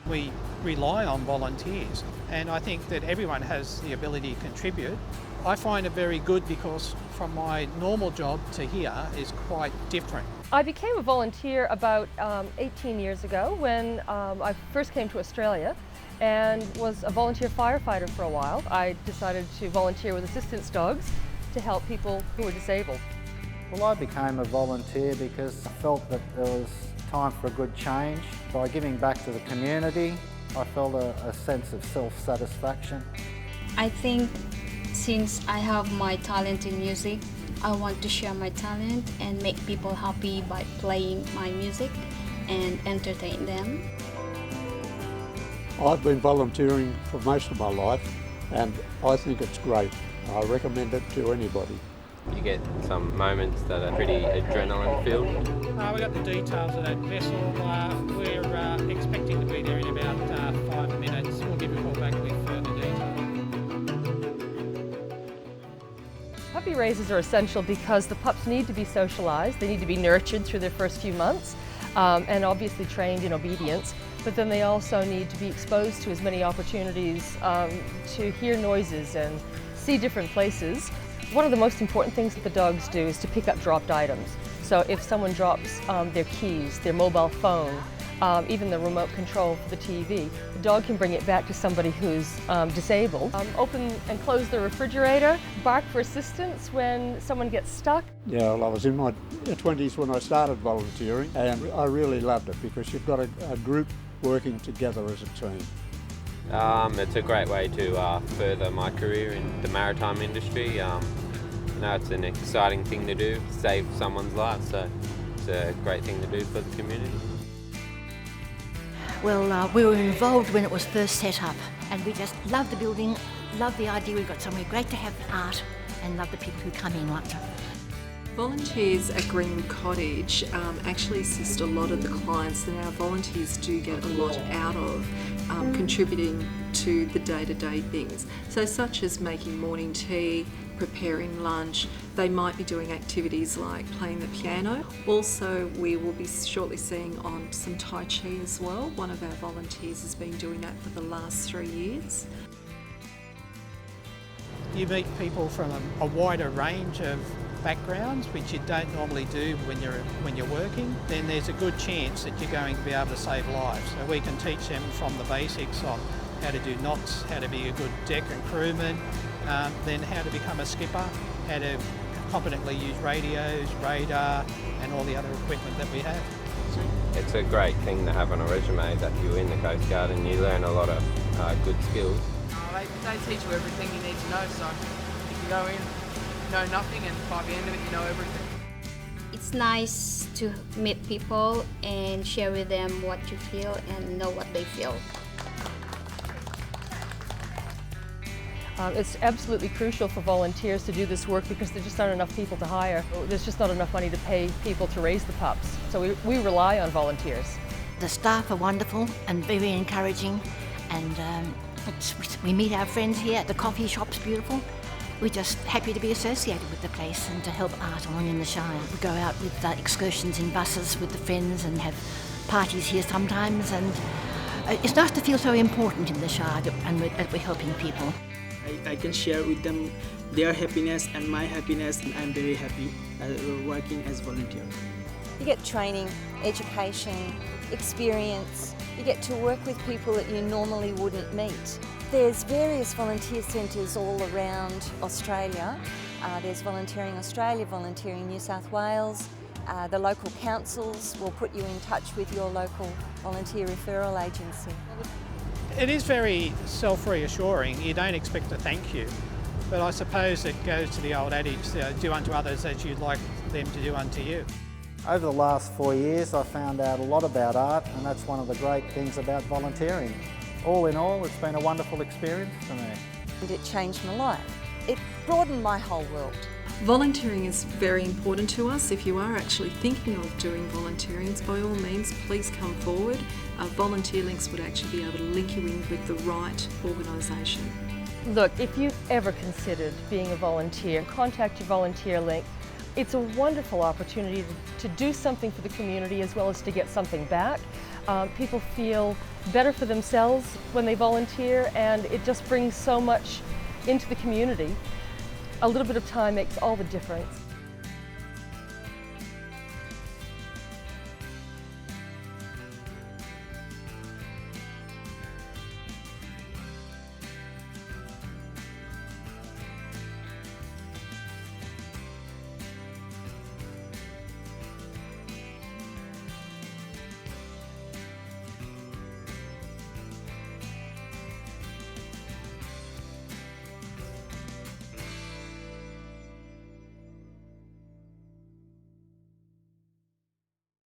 We rely on volunteers, and I think that everyone has the ability to contribute. I find it very good because from my normal job to here is quite different. I became a volunteer about 18 years ago when I first came to Australia and was a volunteer firefighter for a while. I decided to volunteer with assistance dogs to help people who were disabled. Well, I became a volunteer because I felt that there was time for a good change. By giving back to the community, I felt a sense of self-satisfaction. I think since I have my talent in music, I want to share my talent and make people happy by playing my music and entertain them. I've been volunteering for most of my life and I think it's great. I recommend it to anybody. You get some moments that are pretty adrenaline filled. We got the details of that vessel. We're expecting to be there in about 5 minutes. We'll give you a call back with further details. Puppy raises are essential because the pups need to be socialized, they need to be nurtured through their first few months and obviously trained in obedience, but then they also need to be exposed to as many opportunities to hear noises and see different places. One of the most important things that the dogs do is to pick up dropped items. So if someone drops their keys, their mobile phone, even the remote control for the TV, the dog can bring it back to somebody who's disabled. Open and close the refrigerator, bark for assistance when someone gets stuck. Yeah, well, I was in my 20s when I started volunteering and I really loved it because you've got a group working together as a team. It's a great way to further my career in the maritime industry. It's an exciting thing to do, save someone's life, so it's a great thing to do for the community. Well, we were involved when it was first set up and we just love the building, love the idea. We've got somewhere great to have art and love the people who come in. Volunteers at Greenwood Cottage actually assist a lot of the clients, and our volunteers do get a lot out of contributing to the day-to-day things. So such as making morning tea, preparing lunch, they might be doing activities like playing the piano. Also, we will be shortly seeing on some Tai Chi as well. One of our volunteers has been doing that for the last 3 years. You meet people from a wider range of backgrounds, which you don't normally do when you're working. Then there's a good chance that you're going to be able to save lives. So we can teach them from the basics on how to do knots, how to be a good deck and crewman, then how to become a skipper, how to competently use radios, radar and all the other equipment that we have. It's a great thing to have on a resume that you're in the Coast Guard and you learn a lot of good skills. They teach you everything you need to know, so if you go in, you know nothing, and by the end of it you know everything. It's nice to meet people and share with them what you feel and know what they feel. It's absolutely crucial for volunteers to do this work because there just aren't enough people to hire. There's just not enough money to pay people to raise the pups, so we rely on volunteers. The staff are wonderful and very encouraging, and we meet our friends here. The coffee shop's beautiful. We're just happy to be associated with the place and to help art on in the Shire. We go out with excursions in buses with the friends and have parties here sometimes, and it's nice to feel so important in the Shire and that we're helping people. I can share with them their happiness and my happiness, and I'm very happy working as volunteer. You get training, education, experience. You get to work with people that you normally wouldn't meet. There's various volunteer centres all around Australia. There's Volunteering Australia, Volunteering New South Wales. The local councils will put you in touch with your local volunteer referral agency. It is very self-reassuring. You don't expect a thank you, but I suppose it goes to the old adage, do unto others as you'd like them to do unto you. Over the last 4 years, I found out a lot about art, and that's one of the great things about volunteering. All in all, it's been a wonderful experience for me. And it changed my life. It broadened my whole world. Volunteering is very important to us. If you are actually thinking of doing volunteering, by all means, please come forward. Volunteer Links would actually be able to link you in with the right organisation. Look, if you've ever considered being a volunteer, contact your Volunteer Link. It's a wonderful opportunity to do something for the community as well as to get something back. People feel better for themselves when they volunteer, and it just brings so much into the community. A little bit of time makes all the difference.